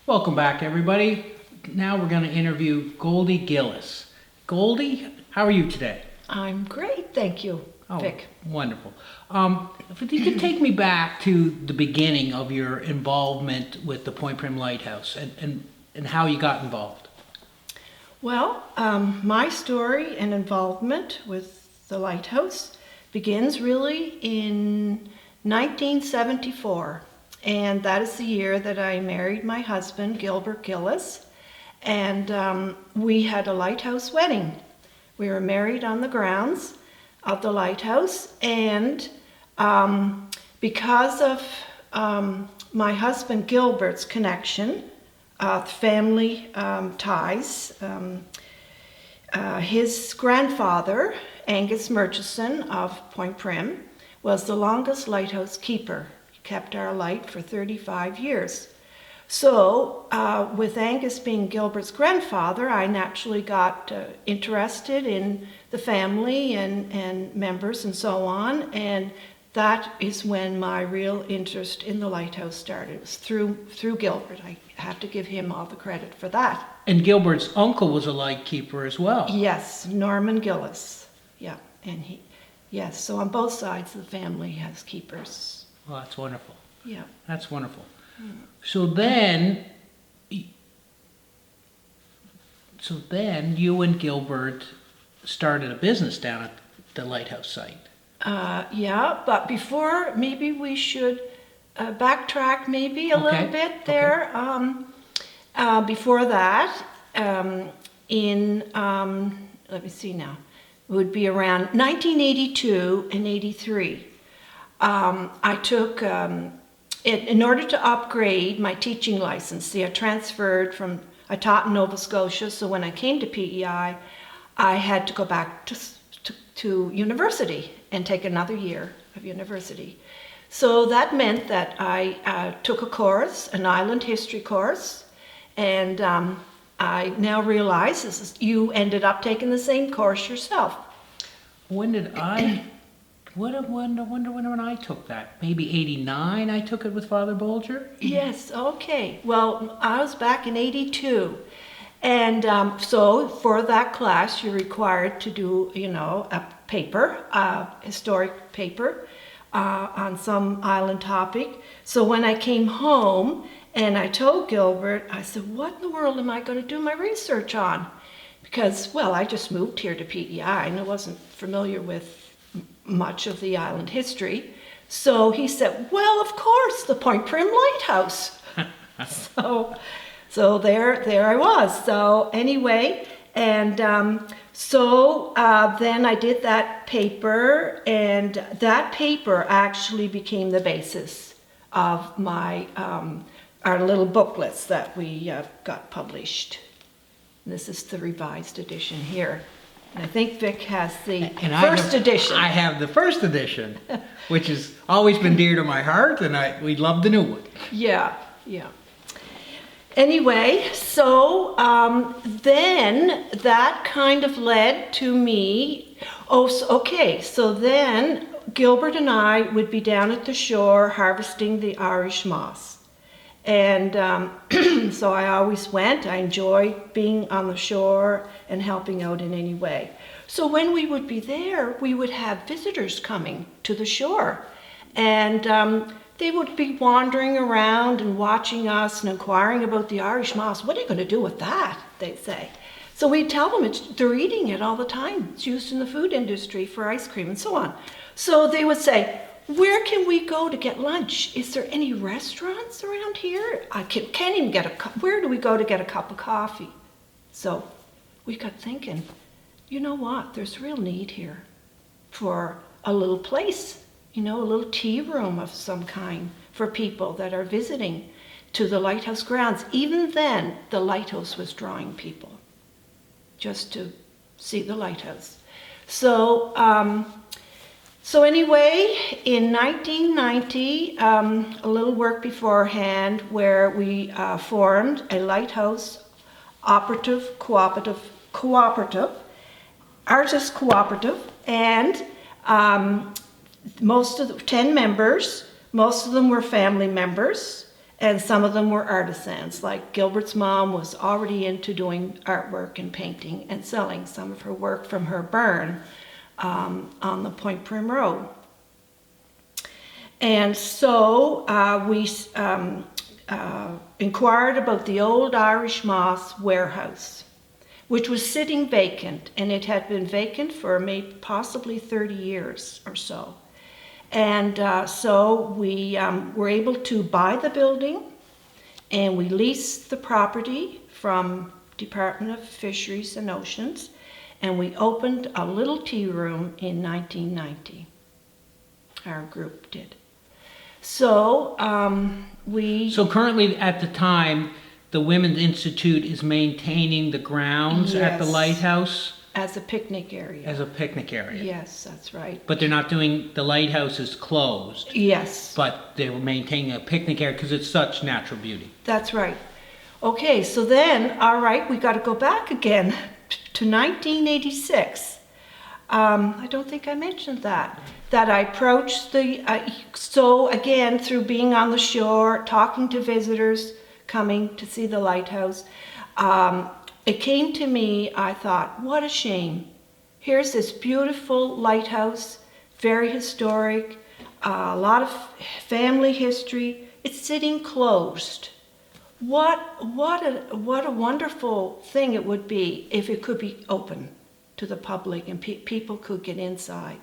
Welcome back, everybody. Now we're going to interview Goldie Gillis. Goldie, how are you today? I'm great, thank you, Oh, Vic. wonderful. If you could take me back to the beginning of your involvement with the Point Prim Lighthouse and how you got involved. Well, my story and involvement with the lighthouse begins really in 1974, and that is the year that I married my husband, Gilbert Gillis, and we had a lighthouse wedding. We were married on the grounds of the lighthouse, and because of my husband Gilbert's connection, family ties, his grandfather, Angus Murchison of Point Prim, was the longest lighthouse keeper. He kept our light for 35 years. So with Angus being Gilbert's grandfather, I naturally got interested in the family and members and so on, and that is when my real interest in the lighthouse started. It was through Gilbert. I have to give him all the credit for that. And Gilbert's uncle was a lightkeeper as well. Yes, Norman Gillis. Yeah, yes, so on both sides of the family has keepers. Well, that's wonderful. Yeah. That's wonderful. So then you and Gilbert started a business down at the lighthouse site. Yeah, but before, maybe we should backtrack maybe a little bit there. Before that, let me see now, it would be around 1982 and 83. I took, in order to upgrade my teaching license, see, I taught in Nova Scotia, so when I came to PEI, I had to go back to university and take another year of university. So that meant that I took a course, an island history course, and I now realize you ended up taking the same course yourself. When I wonder when I took that. Maybe 89 I took it with Father Bolger? Yes, okay. Well, I was back in 82. And so for that class, you're required to do, a paper, historic paper on some island topic. So when I came home and I told Gilbert, I said, what in the world am I going to do my research on? Because, well, I just moved here to PEI and I wasn't familiar with much of the island history. So he said, well, of course, the Point Prim Lighthouse. So there I was. So anyway, and then I did that paper, and that paper actually became the basis of my our little booklets that we got published. This is the revised edition here. And I think Vic has the first edition. I have the first edition, which has always been dear to my heart, and we love the new one. Yeah. Anyway, so then that kind of led to me. So then Gilbert and I would be down at the shore harvesting the Irish moss. And so I always went. I enjoy being on the shore and helping out in any way. So when we would be there, we would have visitors coming to the shore. And they would be wandering around and watching us and inquiring about the Irish moss. What are you going to do with that? They'd say. So we'd tell them they're eating it all the time. It's used in the food industry for ice cream and so on. So they would say, where can we go to get lunch? Is there any restaurants around here? I can't even get a cup. Where do we go to get a cup of coffee? So we got thinking, you know what? There's real need here for a little place. A little tea room of some kind for people that are visiting to the lighthouse grounds. Even then, the lighthouse was drawing people just to see the lighthouse. So anyway, in 1990, a little work beforehand where we formed a lighthouse cooperative, artist cooperative, and most of the 10 members, most of them were family members, And some of them were artisans, like Gilbert's mom was already into doing artwork and painting and selling some of her work from her barn on the Point Prim Road. And so we inquired about the old Irish Moss warehouse, which was sitting vacant, and it had been vacant for maybe possibly 30 years or so. And so we were able to buy the building, and we leased the property from Department of Fisheries and Oceans, and we opened a little tea room in 1990. Our group did. So So currently, at the time, the Women's Institute is maintaining the grounds at the Yes. lighthouse as a picnic area. as a picnic area. Yes, that's right. But they're not doing, the lighthouse is closed, Yes, but they're maintaining a picnic area because it's such natural beauty. that's right. Okay, so then, all right, we got to go back again to 1986. I don't think I mentioned that I approached so again, through being on the shore, talking to visitors, coming to see the lighthouse, it came to me, I thought, what a shame. Here's this beautiful lighthouse, very historic, a lot of family history. It's sitting closed. What a wonderful thing it would be if it could be open to the public and people could get inside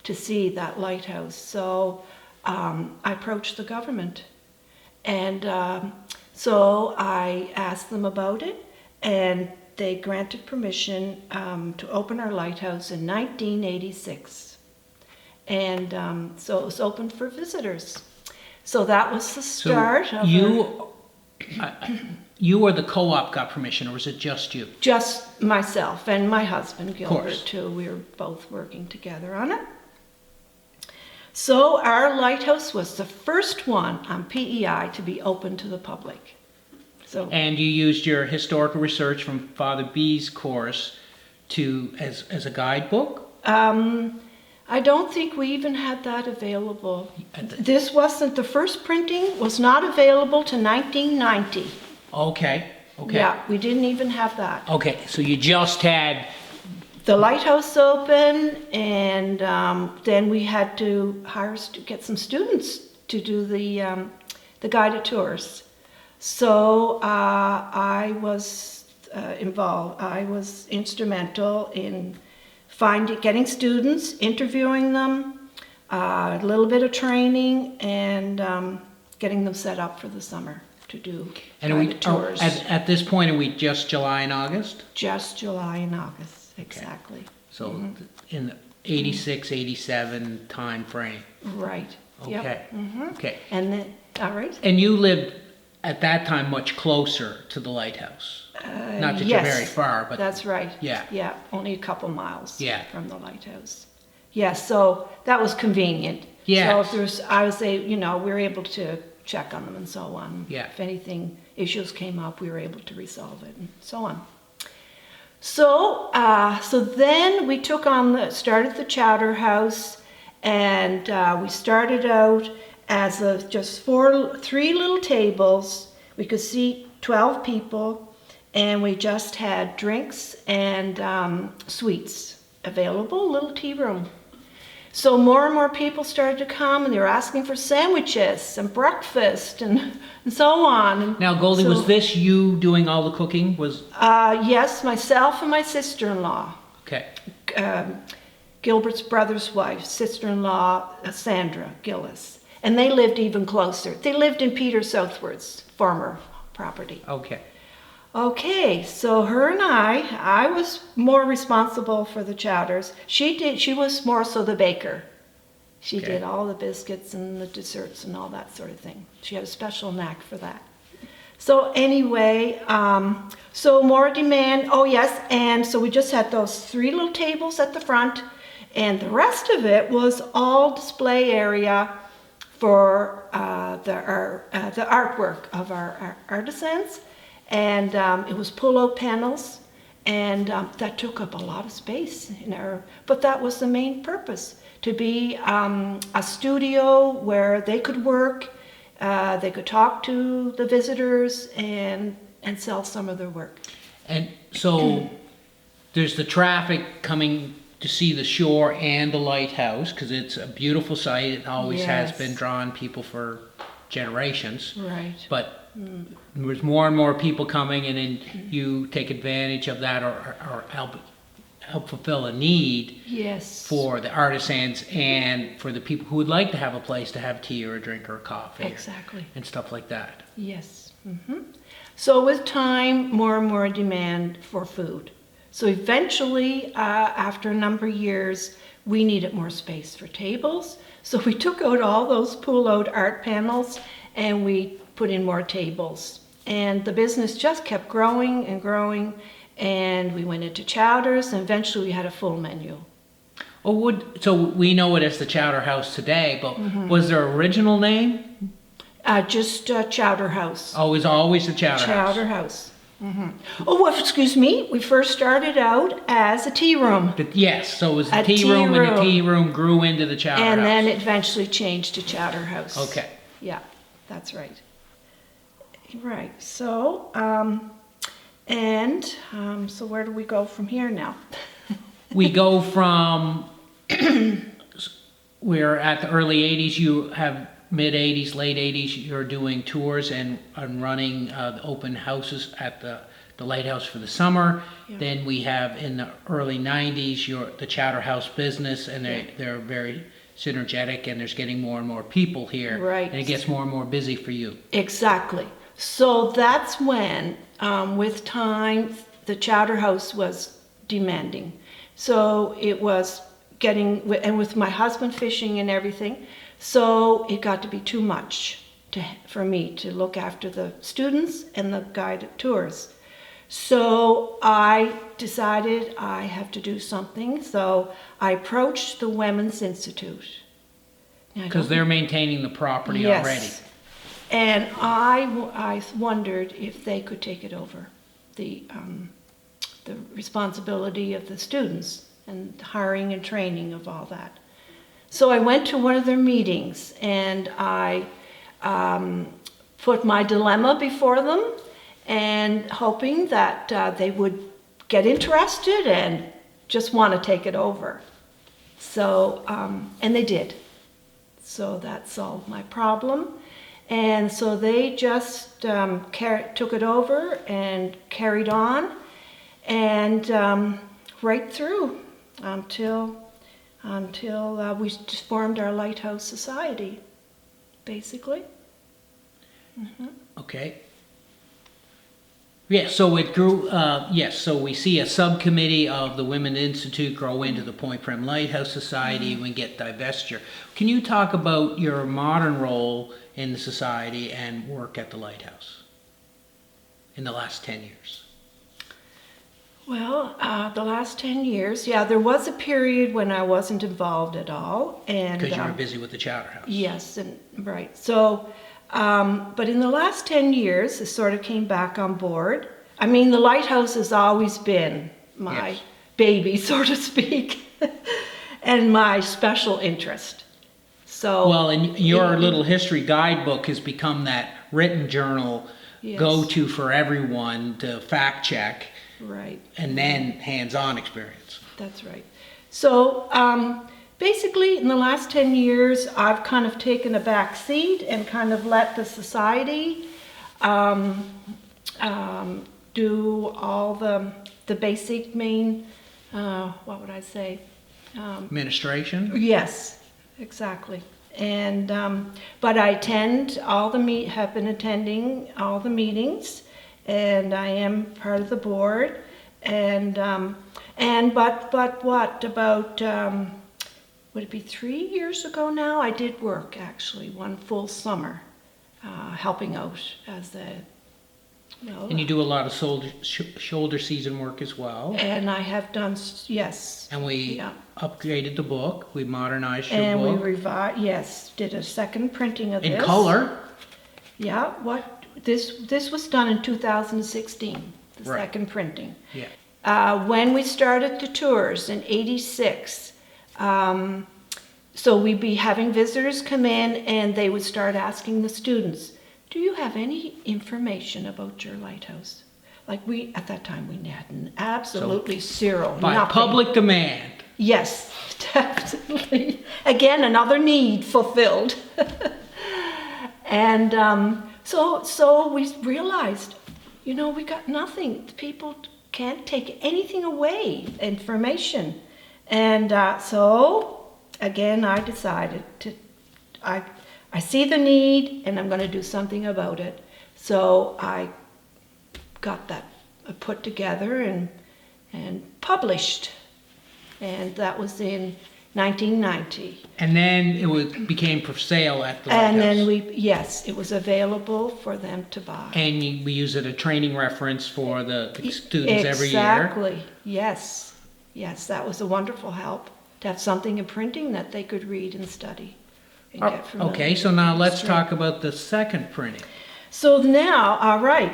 to see that lighthouse. So I approached the government, and so I asked them about it, and they granted permission to open our lighthouse in 1986. And so it was open for visitors. So that was the start So of you or the co-op got permission, or was it just you? just myself and my husband Gilbert course. too. We were both working together on it. So our lighthouse was the first one on PEI to be open to the public. So And you used your historical research from Father B's course as a guidebook? I don't think we even had that available. At the- This wasn't, the first printing was not available to 1990. Okay. Yeah, we didn't even have that. Okay, so you just had, The lighthouse open, and then we had to get some students to do the guided tours. So I was involved. I was instrumental in getting students, interviewing them, a little bit of training, and getting them set up for the summer to do guided tours. at this point, are we just July and August? Just July and August, exactly. So in the 86, 87 time frame. Right. Yep. Okay. Okay. And then, all right. And you lived at that time much closer to the lighthouse. Not that you're Yes, very far, but that's right. yeah. Yeah, only a couple miles Yeah. from the lighthouse. Yeah, so that was convenient. Yes. So if we were able to check on them and so on. Yeah. If anything, issues came up, we were able to resolve it and so on. So, so then we started the Chowder House, and we started out as just three little tables. We could seat 12 people, and we just had drinks and sweets available, little tea room. So more and more people started to come, and they were asking for sandwiches and breakfast and so on. And Now, Goldie, so, was this you doing all the cooking? yes, myself and my sister-in-law. Okay. Gilbert's brother's wife, sister-in-law, Sandra Gillis. And they lived even closer. They lived in Peter Southward's former property. Okay. Okay, so her and I was more responsible for the chowders. She was more so the baker. She Okay. did all the biscuits and the desserts and all that sort of thing. She had a special knack for that. So anyway, so more demand. Oh yes, and so we just had those three little tables at the front, and the rest of it was all display area for the artwork of our artisans, and it was pull-out panels, and that took up a lot of space but that was the main purpose, to be a studio where they could work They could talk to the visitors and sell some of their work. And so there's the traffic coming to see the shore and the lighthouse, because it's a beautiful site. It always has Yes. been drawing people for generations. Right. But there's more and more people coming, and then you take advantage of that, or help fulfill a need Yes. for the artisans and for the people who would like to have a place to have tea or a drink or a coffee Exactly. and stuff like that. Yes. So with time, more and more demand for food. So eventually, after a number of years, we needed more space for tables. So we took out all those pull-out art panels and we put in more tables. And the business just kept growing and growing. And we went into chowders, and eventually we had a full menu. So we know it as the Chowder House today, but was there original name? Just Chowder House. Oh, it was always the Chowder House. Chowder House. Oh, well, excuse me. We first started out as a tea room. Yes, so it was the A tea tea room, and the room. tea room grew into the Chowder And House. then it eventually changed to Chowder House. Okay. Yeah, that's right. Right. So, so where do we go from here now? We go from, we're at the early 80s, you have mid 80s, late 80s, you're doing tours and running the open houses at the Lighthouse for the summer. Yeah. Then we have in the early 90s, the Chowder House business, and they're very synergetic, and there's getting more and more people here. Right. And it gets more and more busy for you. Exactly. So that's when, with time, the Chowder House was demanding. So it was getting, and with my husband fishing and everything, so it got to be too much for me to look after the students and the guided tours. So I decided I have to do something. So I approached the Women's Institute. Because they're maintaining the property Yes. already. And I wondered if they could take it over, the responsibility of the students and hiring and training of all that. So I went to one of their meetings, and I put my dilemma before them, and hoping that they would get interested and just want to take it over. So, and they did. So that solved my problem. And so they just took it over and carried on, and right through until we just formed our Lighthouse Society, basically. Okay. Yes, so it grew, yes, so we see a subcommittee of the Women Institute grow into the Point Prim Lighthouse Society. We get divestiture. Can you talk about your modern role in the society and work at the Lighthouse in the last 10 years? Well, the last 10 years, yeah, there was a period when I wasn't involved at all. Because you were busy with the Chowder House. Yes, and right. So, but in the last 10 years, I sort of came back on board. I mean, the Lighthouse has always been my baby, so to speak, and my special interest. So, Well, and your little history guidebook has become that written journal go-to for everyone to fact check. Right. And then hands-on experience. That's right. So basically, in the last 10 years, I've kind of taken a back seat and kind of let the society do all the basic main, what would I say? Administration? Yes, exactly. And but I have been attending all the meetings, and I am part of the board. But what about would it be 3 years ago now? I did work actually one full summer, helping out as a. And you do a lot of shoulder season work as well. And I have done, yes. And we upgraded the book. We modernized your book. And we did a second printing of this. In color. Yeah, this was done in 2016, the second printing. Yeah. When we started the tours in '86, So we'd be having visitors come in and they would start asking the students, do you have any information about your lighthouse? Like at that time we had absolutely zero, By nothing. public demand. Yes, definitely. Again, another need fulfilled. And so we realized, we got nothing. People can't take anything away, information. And so, again, I decided I see the need and I'm going to do something about it. So I got that put together and published. And that was in 1990. And then became for sale at the lighthouse. And then it was available for them to buy. And we use it as a training reference for the students every year. Exactly, yes. Yes, that was a wonderful help to have something in printing that they could read and study. And get familiar Okay, so now with let's history. talk about the second printing. So now, all right.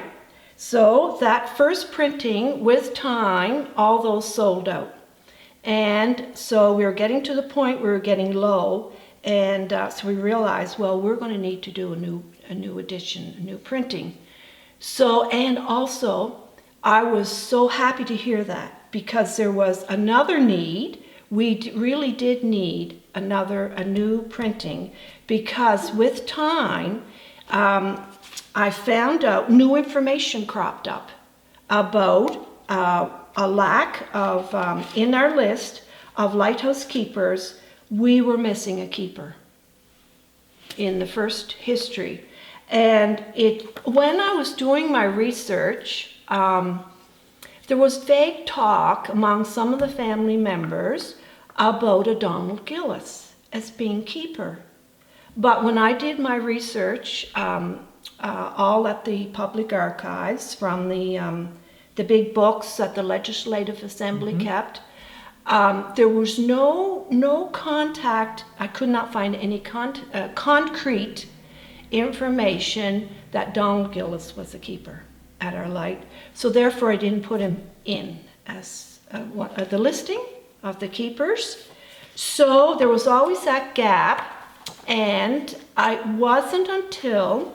So that first printing, with time, all those sold out. And so we were getting to the point we were getting low, and so we realized, well, we're going to need to do a new edition, a new printing. So, and also, I was so happy to hear that, because there was another need. We really did need a new printing, because with time, I found out new information cropped up about a lack of, in our list of lighthouse keepers, we were missing a keeper in the first history. And when I was doing my research, there was vague talk among some of the family members about a Donald Gillis as being keeper. But when I did my research, all at the public archives from the big books that the Legislative Assembly kept, there was no contact. I could not find any concrete information that Donald Gillis was a keeper at our light. So therefore I didn't put him in as the listing of the keepers. So there was always that gap, and it wasn't until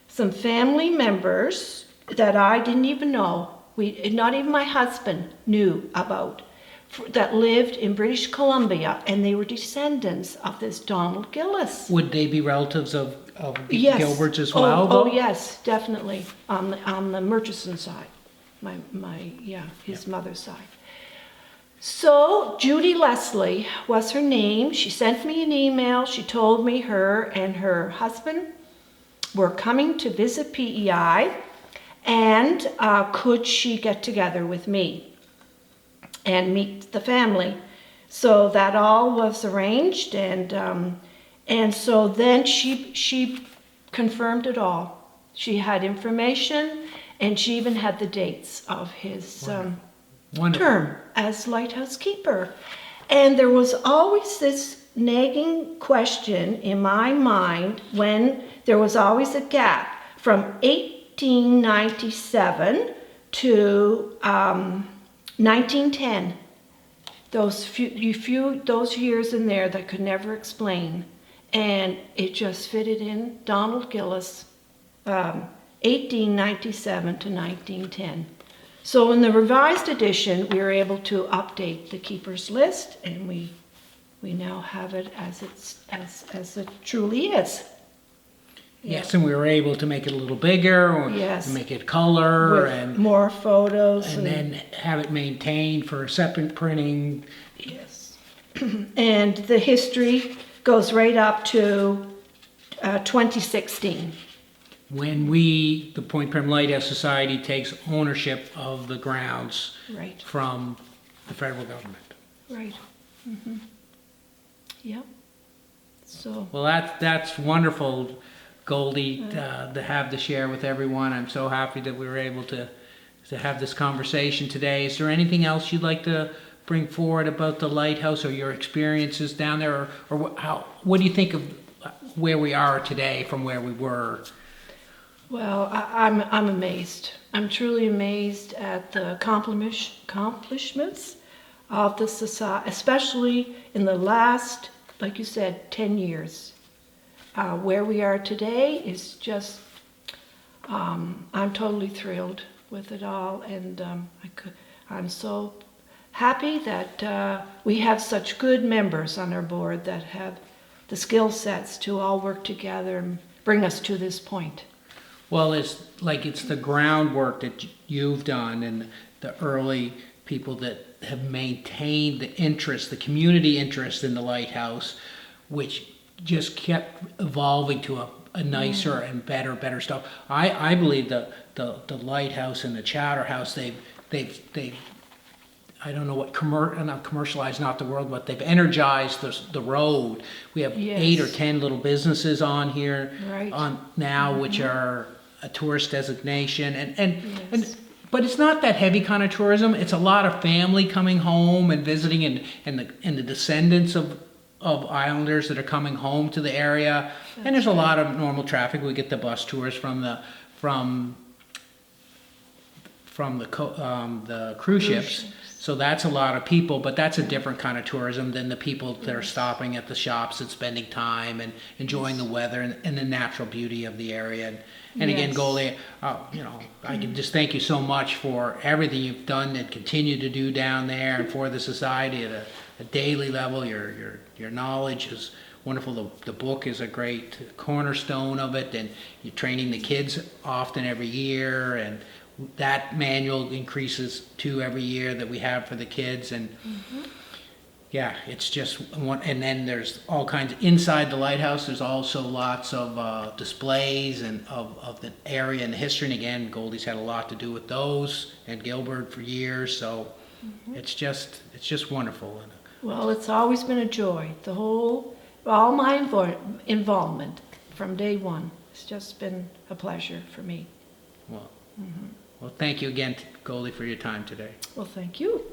some family members that I didn't even know, not even my husband knew about, that lived in British Columbia, and they were descendants of this Donald Gillis. Would they be relatives of Yes. Gilbert's as well? Oh yes, definitely on the Murchison side, his mother's side. So Judy Leslie was her name. She sent me an email. She told me her and her husband were coming to visit PEI, and could she get together with me and meet the family. So that all was arranged, and so then she confirmed it all. She had information, and she even had the dates of his term as lighthouse keeper. And there was always this nagging question in my mind when there was always a gap from 1897 to 1910. Those years in there that I could never explain. And it just fitted in Donald Gillis, 1897 to 1910. So in the revised edition, we were able to update the keepers list, and we now have it as it truly is. Yes, and we were able to make it a little bigger, or make it color, with and more photos, and then have it maintained for a separate printing. Yes. And the history goes right up to 2016. When the Point Prim Lighthouse Society takes ownership of the grounds Right. from the federal government. Right. Mm-hmm. Yep. So. Well, that's wonderful, Goldie, to have to share with everyone. I'm so happy that we were able to have this conversation today. Is there anything else you'd like to bring forward about the lighthouse or your experiences down there, or what do you think of where we are today from where we were? Well, I'm amazed. I'm truly amazed at the accomplishments of the society, especially in the last like you said, 10 years. Where we are today is just, I'm totally thrilled with it all, and I'm so happy that we have such good members on our board that have the skill sets to all work together and bring us to this point. Well, it's the groundwork that you've done and the early people that have maintained the interest, the community interest in the lighthouse, which just kept evolving to a nicer and better stuff. I believe the lighthouse and the chowder house, they've I don't know what not commercialized, not the world, but they've energized the road. We have Yes. 8 or 10 little businesses on here Right. on now, which are a tourist designation, Yes. but it's not that heavy kind of tourism. It's a lot of family coming home and visiting, and the descendants of islanders that are coming home to the area. And there's a lot of normal traffic. We get the bus tours from the cruise ships. So that's a lot of people, but that's a different kind of tourism than the people that are stopping at the shops and spending time and enjoying the weather and the natural beauty of the area. And again, Yes. Goldie, I can just thank you so much for everything you've done and continue to do down there and for the society at a daily level. Your knowledge is wonderful. The book is a great cornerstone of it, and you're training the kids often every year, and that manual increases too every year that we have for the kids. And yeah, it's just one. And then there's all kinds inside the lighthouse. There's also lots of displays and of the area and the history. And again, Goldie's had a lot to do with those, and Gilbert for years. So it's just wonderful. Well, it's always been a joy. All my involvement from day one. It's just been a pleasure for me. Well, well, thank you again, Goldie, for your time today. Well, thank you.